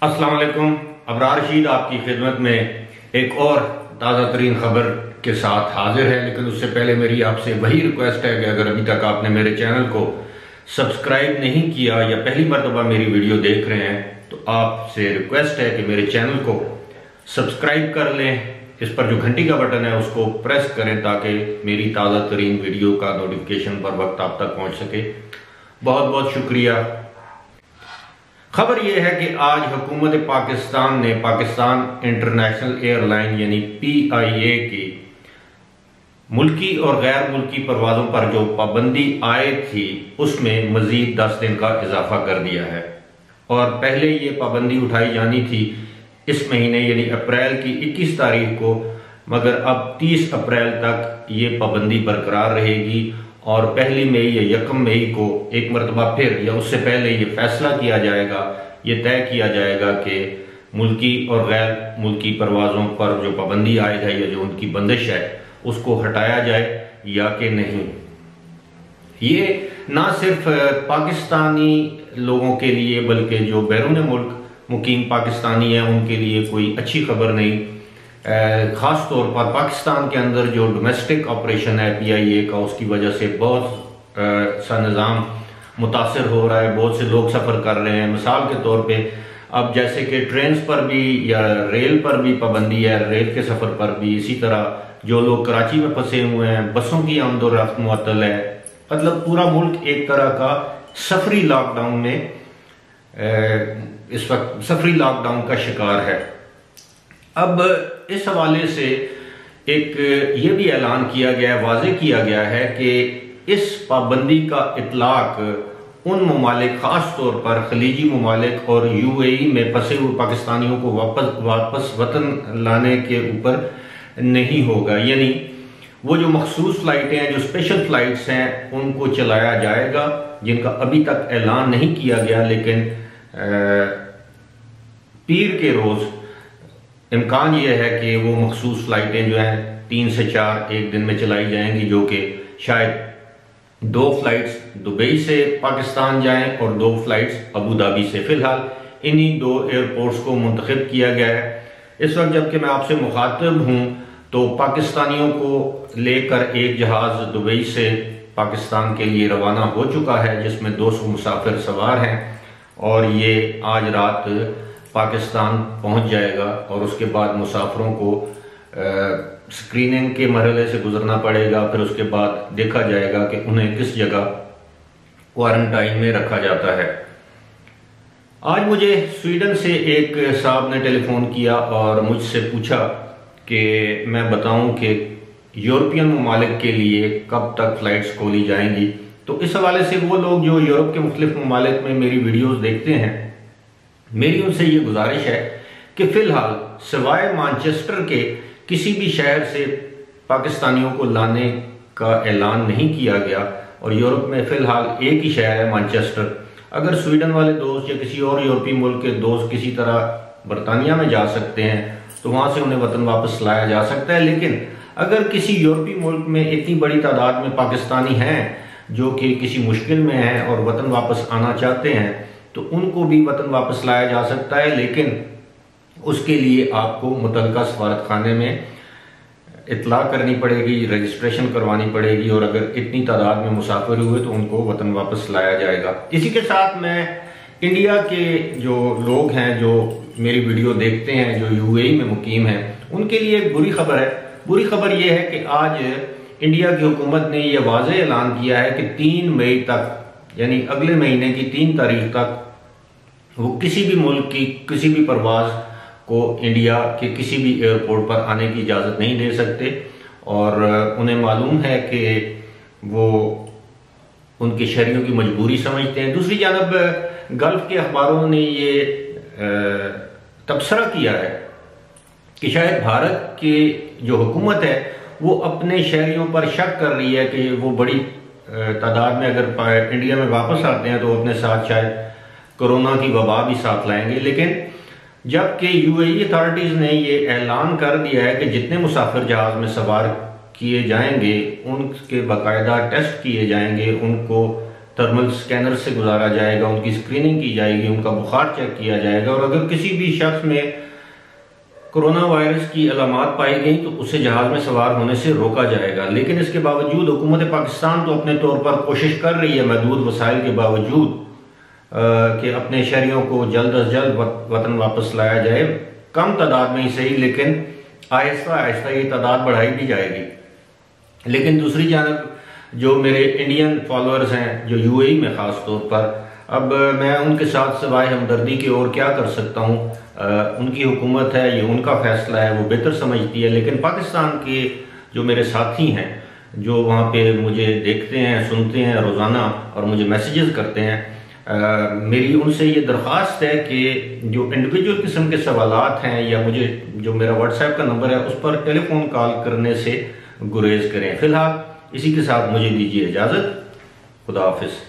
अस्सलाम वालेकुम। अबरार रशीद आपकी खिदमत में एक और ताज़ा तरीन खबर के साथ हाजिर है। लेकिन उससे पहले मेरी आपसे वही रिक्वेस्ट है कि अगर अभी तक आपने मेरे चैनल को सब्सक्राइब नहीं किया या पहली मरतबा मेरी वीडियो देख रहे हैं तो आपसे रिक्वेस्ट है कि मेरे चैनल को सब्सक्राइब कर लें। इस पर जो घंटी का बटन है उसको प्रेस करें ताकि मेरी ताज़ा तरीन वीडियो का नोटिफिकेशन पर वक्त आप तक पहुँच सके। बहुत बहुत शुक्रिया। खबर यह है कि आज हुकूमत पाकिस्तान ने पाकिस्तान इंटरनेशनल एयरलाइन यानी PIA की मुल्की और गैर मुल्की परवाज़ों पर जो पाबंदी आयद थी उसमें मजीद 10 दिन का इजाफा कर दिया है। और पहले ये पाबंदी उठाई जानी थी इस महीने यानी अप्रैल की 21 तारीख को, मगर अब 30 अप्रैल तक ये पाबंदी बरकरार रहेगी। और 1 मई या 1 मई को एक मरतबा फिर या उससे पहले ये फैसला किया जाएगा, ये तय किया जाएगा कि मुल्की और गैर मुल्की परवाज़ों पर जो पाबंदी आयद है या जो उनकी बंदिश है उसको हटाया जाए या कि नहीं। ये ना सिर्फ पाकिस्तानी लोगों के लिए बल्कि जो बैरून मुल्क मुकीम पाकिस्तानी हैं उनके लिए कोई अच्छी खबर नहीं। ख़ास तौर पर पाकिस्तान के अंदर जो डोमेस्टिक ऑपरेशन है PIA का, उसकी वजह से बहुत सा निज़ाम मुतासर हो रहा है। बहुत से लोग सफ़र कर रहे हैं। मिसाल के तौर पे अब जैसे कि ट्रेन पर भी या रेल पर भी पाबंदी है, रेल के सफ़र पर भी। इसी तरह जो लोग कराची में फंसे हुए हैं, बसों की आमदोरफ्त मुअत्तल है। मतलब पूरा मुल्क एक तरह का सफरी लॉकडाउन में इस वक्त सफरी लॉकडाउन का शिकार है। अब इस हवाले से एक ये भी ऐलान किया गया, वाज़ेह किया गया है कि इस पाबंदी का इतलाक उन ममालिक ख़ास तौर पर खलीजी ममालिक और UAE में फंसे हुए पाकिस्तानियों को वापस वतन लाने के ऊपर नहीं होगा। यानी वो जो मखसूस फ़्लाइटें हैं, जो स्पेशल फ़्लाइट्स हैं, उनको चलाया जाएगा, जिनका अभी तक ऐलान नहीं किया गया। लेकिन पीर के रोज़ इम्कान ये है कि वो मखसूस फ़्लाइटें जो हैं 3 से 4 एक दिन में चलाई जाएंगी, जो कि शायद 2 फ्लाइट्स दुबई से पाकिस्तान जाएं और 2 फ्लाइट्स अबू धाबी से। फ़िलहाल इन्हीं 2 एयरपोर्ट्स को मुंतखब किया गया है। इस वक्त जबकि मैं आपसे मुखातिब हूँ तो पाकिस्तानियों को लेकर एक जहाज़ दुबई से पाकिस्तान के लिए रवाना हो चुका है, जिसमें 200 मुसाफिर सवार हैं और ये आज रात पाकिस्तान पहुंच जाएगा। और उसके बाद मुसाफिरों को स्क्रीनिंग के मरहले से गुजरना पड़ेगा। फिर उसके बाद देखा जाएगा कि उन्हें किस जगह क्वारंटाइन में रखा जाता है। आज मुझे स्वीडन से एक साहब ने टेलीफोन किया और मुझसे पूछा कि मैं बताऊं कि यूरोपियन ममालिक के लिए कब तक फ़्लाइट्स खोली जाएंगी। तो इस हवाले से वो लोग जो यूरोप के मुख्तलिफ ममालिक में मेरी वीडियोज़ देखते हैं, मेरी उनसे ये गुजारिश है कि फ़िलहाल सिवाय मैनचेस्टर के किसी भी शहर से पाकिस्तानियों को लाने का ऐलान नहीं किया गया। और यूरोप में फ़िलहाल एक ही शहर है, मैनचेस्टर। अगर स्वीडन वाले दोस्त या किसी और यूरोपीय मुल्क के दोस्त किसी तरह बरतानिया में जा सकते हैं तो वहाँ से उन्हें वतन वापस लाया जा सकता है। लेकिन अगर किसी यूरोपीय मुल्क में इतनी बड़ी तादाद में पाकिस्तानी हैं जो कि किसी मुश्किल में हैं और वतन वापस आना चाहते हैं तो उनको भी वतन वापस लाया जा सकता है। लेकिन उसके लिए आपको मुतल्लिका सफारत खाने में इतला करनी पड़ेगी, रजिस्ट्रेशन करवानी पड़ेगी। और अगर इतनी तादाद में मुसाफिर हुए तो उनको वतन वापस लाया जाएगा। इसी के साथ मैं इंडिया के जो लोग हैं जो मेरी वीडियो देखते हैं, जो UAE में मुकीम हैं, उनके लिए एक बुरी खबर है। बुरी खबर यह है कि आज इंडिया की हुकूमत ने यह वाज़ेह ऐलान किया है कि 3 मई तक यानी अगले महीने की 3 तारीख तक वो किसी भी मुल्क की किसी भी परवाज़ को इंडिया के किसी भी एयरपोर्ट पर आने की इजाज़त नहीं दे सकते। और उन्हें मालूम है कि वो उनके शहरियों की मजबूरी समझते हैं। दूसरी जानब गल्फ़ के अखबारों ने ये तबसरा किया है कि शायद भारत की जो हुकूमत है वो अपने शहरियों पर शक कर रही है कि वो बड़ी तादाद में अगर इंडिया में वापस आते हैं तो अपने साथ शायद कोरोना की वबा भी साथ लाएंगे। लेकिन जबकि UAE अथॉरिटीज़ ने ये ऐलान कर दिया है कि जितने मुसाफिर जहाज़ में सवार किए जाएंगे उनके बाकायदा टेस्ट किए जाएंगे, उनको थर्मल स्कैनर से गुजारा जाएगा, उनकी स्क्रीनिंग की जाएगी, उनका बुखार चेक किया जाएगा और अगर किसी भी शख्स में कोरोना वायरस की अलामात पाई गई तो उसे जहाज में सवार होने से रोका जाएगा। लेकिन इसके बावजूद हुकूमत पाकिस्तान तो अपने तौर पर कोशिश कर रही है महदूद वसाइल के बावजूद कि अपने शहरियों को जल्द अज जल्द वतन वापस लाया जाए, कम तादाद में ही सही, लेकिन आहिस्ता आहिस्ता ये तादाद बढ़ाई भी जाएगी। लेकिन दूसरी जानब जो मेरे इंडियन फॉलोअर्स हैं जो यूएई में ख़ास तौर पर, अब मैं उनके साथ सिवाय हमदर्दी के और क्या कर सकता हूँ। उनकी हुकूमत है, ये उनका फैसला है, वो बेहतर समझती है। लेकिन पाकिस्तान के जो मेरे साथी हैं जो वहाँ पे मुझे देखते हैं, सुनते हैं रोज़ाना और मुझे मैसेजेस करते हैं, मेरी उनसे ये दरख्वास्त है कि जो इंडिविजुअल किस्म के सवालात हैं या मुझे जो मेरा व्हाट्सएप का नंबर है उस पर टेलीफोन कॉल करने से गुरेज करें। फिलहाल इसी के साथ मुझे दीजिए इजाज़त। खुदा हाफिज़।